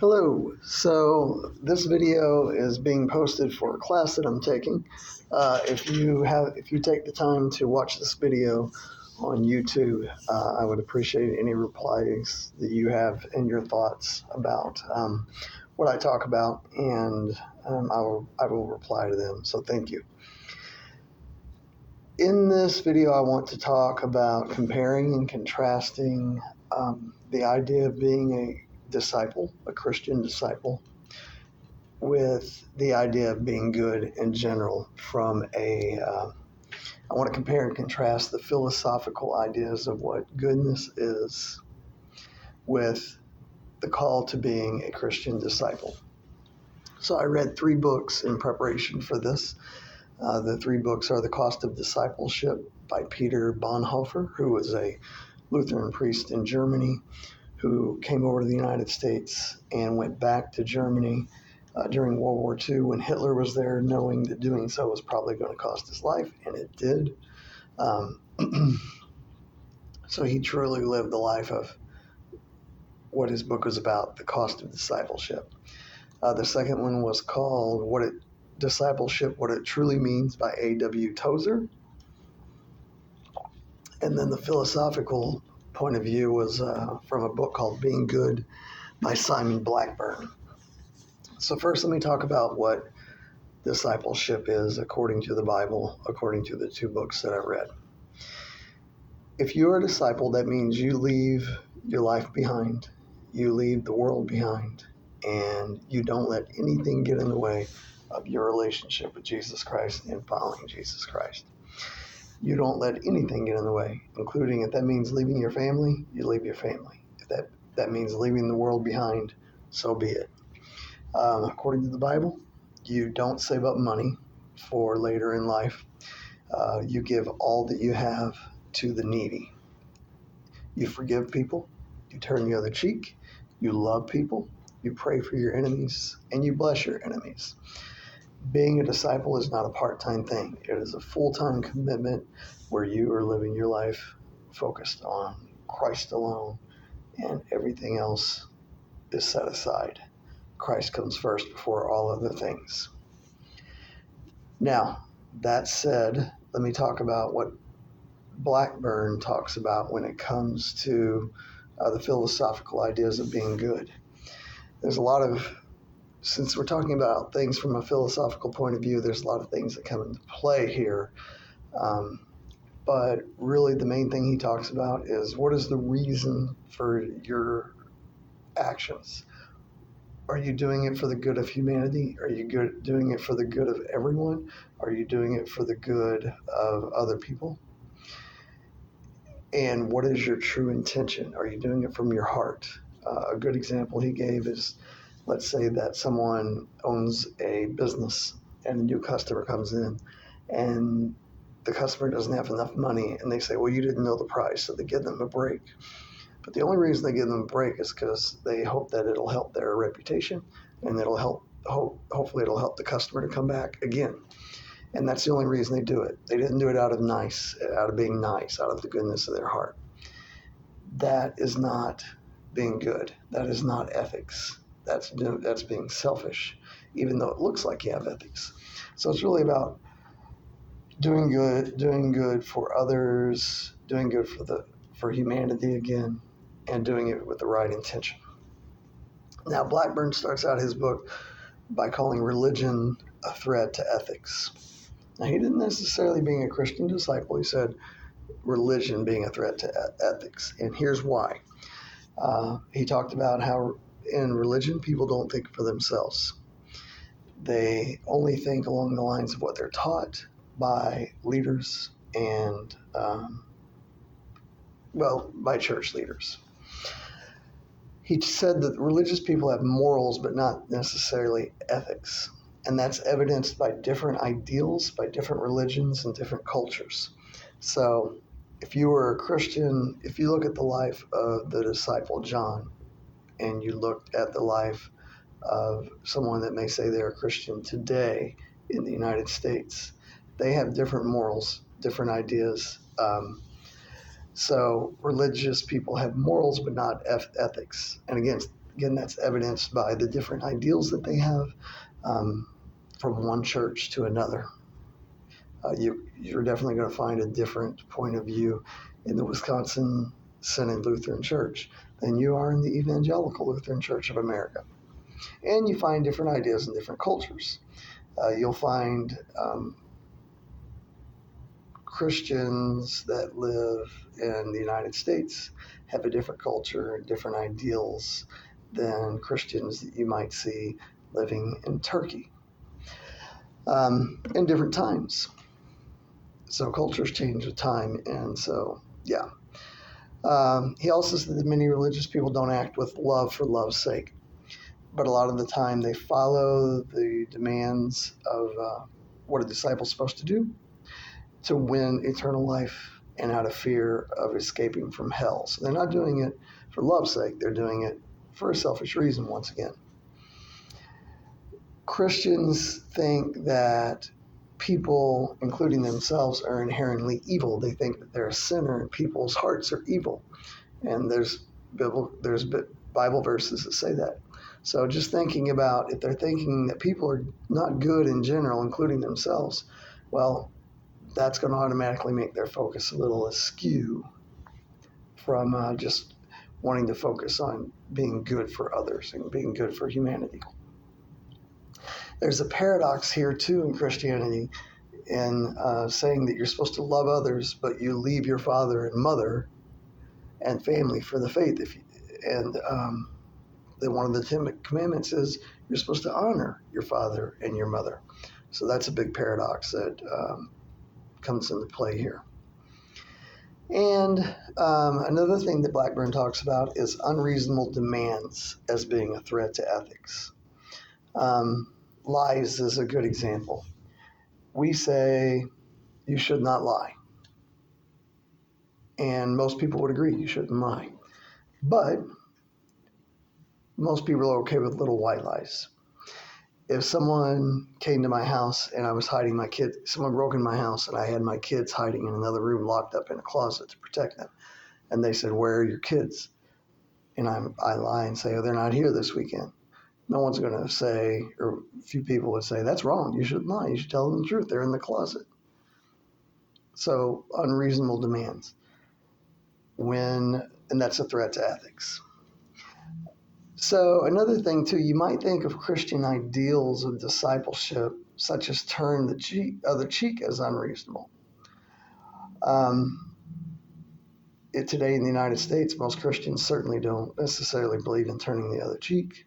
Hello. So this video is being posted for a class that I'm taking. If you take the time to watch this video on YouTube, I would appreciate any replies that you have and your thoughts about what I talk about, and I will reply to them. So thank you. In this video, I want to talk about comparing and contrasting the idea of being a disciple, a Christian disciple, with the idea of being good in general I want to compare and contrast the philosophical ideas of what goodness is with the call to being a Christian disciple. So I read 3 books in preparation for this. The 3 books are The Cost of Discipleship by Peter Bonhoeffer, who was a Lutheran priest in Germany who came over to the United States and went back to Germany during World War II when Hitler was there, knowing that doing so was probably going to cost his life, and it did. So he truly lived the life of what his book was about, The Cost of Discipleship. The second one was called Discipleship, What It Truly Means by A.W. Tozer. And then the philosophical point of view was from a book called Being Good by Simon Blackburn. So first, let me talk about what discipleship is according to the Bible, according to the 2 books that I read. If you are a disciple, that means you leave your life behind, you leave the world behind, and you don't let anything get in the way of your relationship with Jesus Christ and following Jesus Christ. You don't let anything get in the way, including if that means leaving your family, you leave your family. If that means leaving the world behind, so be it. According to the Bible, you don't save up money for later in life. You give all that you have to the needy. You forgive people. You turn the other cheek. You love people. You pray for your enemies, and you bless your enemies. Being a disciple is not a part-time thing. It is a full-time commitment where you are living your life focused on Christ alone, and everything else is set aside. Christ comes first before all other things. Now, that said, let me talk about what Blackburn talks about when it comes to the philosophical ideas of being good. Since we're talking about things from a philosophical point of view, there's a lot of things that come into play here. But really the main thing he talks about is, what is the reason for your actions? Are you doing it for the good of humanity? Are you doing it for the good of everyone? Are you doing it for the good of other people? And what is your true intention? Are you doing it from your heart? A good example he gave is, let's say that someone owns a business and a new customer comes in, and the customer doesn't have enough money, and they say, well, you didn't know the price, so they give them a break. But the only reason they give them a break is because they hope that it'll help their reputation, and hopefully it'll help the customer to come back again. And that's the only reason they do it. They didn't do it out of being nice, out of the goodness of their heart. That is not being good. That is not ethics. That's being selfish, even though it looks like you have ethics. So it's really about doing good for others, doing good for humanity again, and doing it with the right intention. Now, Blackburn starts out his book by calling religion a threat to ethics. Now, he didn't necessarily being a Christian disciple. He said religion being a threat to ethics, and here's why. He talked about how in religion, people don't think for themselves. They only think along the lines of what they're taught by leaders and, by church leaders. He said that religious people have morals, but not necessarily ethics. And that's evidenced by different ideals, by different religions and different cultures. So if you were a Christian, if you look at the life of the disciple John, and you looked at the life of someone that may say they're a Christian today in the United States, they have different morals, different ideas. So religious people have morals, but not ethics. And again, Again, that's evidenced by the different ideals that they have from one church to another. You're definitely going to find a different point of view in the Wisconsin Synod Lutheran Church than you are in the Evangelical Lutheran Church of America. And you find different ideas in different cultures. You'll find Christians that live in the United States have a different culture and different ideals than Christians that you might see living in Turkey in different times. So cultures change with time, and so, yeah. He also said that many religious people don't act with love for love's sake, but a lot of the time they follow the demands of what a disciple's supposed to do to win eternal life and out of fear of escaping from hell. So they're not doing it for love's sake, they're doing it for a selfish reason once again. Christians think that people, including themselves, are inherently evil. They think that they're a sinner and people's hearts are evil. And there's Bible verses that say that. So just thinking about if they're thinking that people are not good in general, including themselves, well, that's going to automatically make their focus a little askew from just wanting to focus on being good for others and being good for humanity. There's a paradox here, too, in Christianity in saying that you're supposed to love others, but you leave your father and mother and family for the faith. Then one of the 10 commandments is you're supposed to honor your father and your mother. So that's a big paradox that comes into play here. And another thing that Blackburn talks about is unreasonable demands as being a threat to ethics. Lies is a good example. We say you should not lie. And most people would agree you shouldn't lie. But most people are okay with little white lies. If someone came to my house and I was hiding my kids, someone broke in my house and I had my kids hiding in another room locked up in a closet to protect them, and they said, "Where are your kids?" And I lie and say, "Oh, they're not here this weekend." No one's going to say, or a few people would say, "That's wrong. You shouldn't lie. You should tell them the truth. They're in the closet." So unreasonable demands. And that's a threat to ethics. So another thing too, you might think of Christian ideals of discipleship, such as turn the other cheek, as unreasonable. Today in the United States, most Christians certainly don't necessarily believe in turning the other cheek.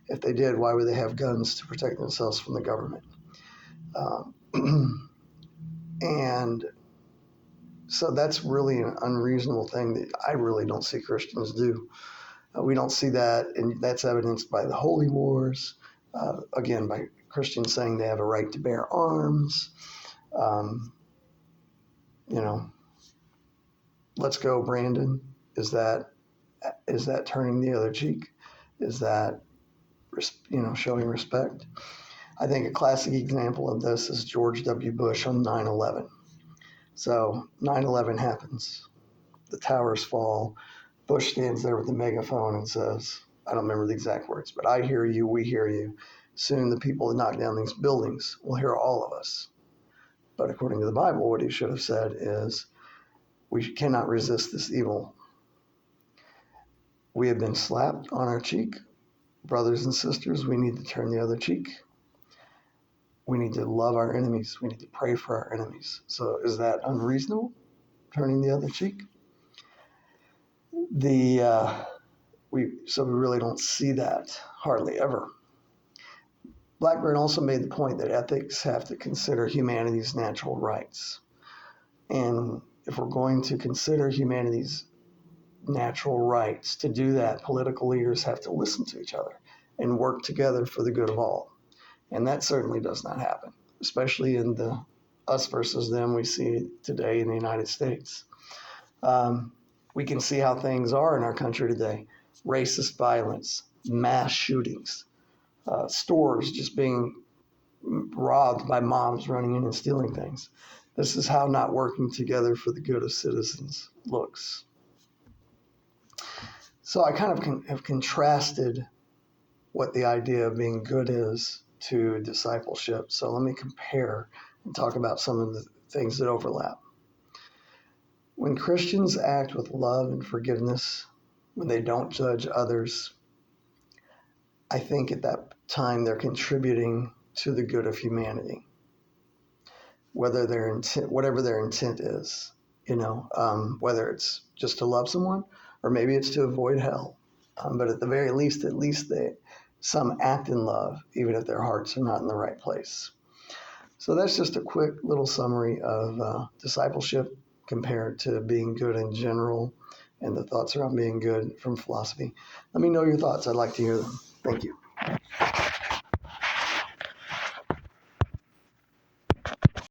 If they did, why would they have guns to protect themselves from the government? And so that's really an unreasonable thing that I really don't see Christians do. We don't see that, and that's evidenced by the holy wars, again, by Christians saying they have a right to bear arms. Let's go, Brandon. Is that turning the other cheek? Is that, showing respect? I think a classic example of this is George W. Bush on 9/11. So 9/11 happens. The towers fall. Bush stands there with the megaphone and says, I don't remember the exact words, but I hear you, we hear you. Soon the people that knock down these buildings will hear all of us. But according to the Bible, what he should have said is, we cannot resist this evil. We have been slapped on our cheek. Brothers and sisters, we need to turn the other cheek. We need to love our enemies. We need to pray for our enemies. So is that unreasonable, turning the other cheek? We really don't see that hardly ever. Blackburn also made the point that ethics have to consider humanity's natural rights. And if we're going to consider humanity's natural rights, to do that, political leaders have to listen to each other and work together for the good of all. And that certainly does not happen, especially in the us versus them we see today in the United States. We can see how things are in our country today. Racist violence, mass shootings, stores just being robbed by mobs running in and stealing things. This is how not working together for the good of citizens looks. So I kind of have contrasted what the idea of being good is to discipleship. So let me compare and talk about some of the things that overlap. When Christians act with love and forgiveness, when they don't judge others, I think at that time they're contributing to the good of humanity, whether their intent, whatever their intent is, whether it's just to love someone or maybe it's to avoid hell. But at the very least, some act in love, even if their hearts are not in the right place. So that's just a quick little summary of discipleship compared to being good in general and the thoughts around being good from philosophy. Let me know your thoughts. I'd like to hear them. Thank you.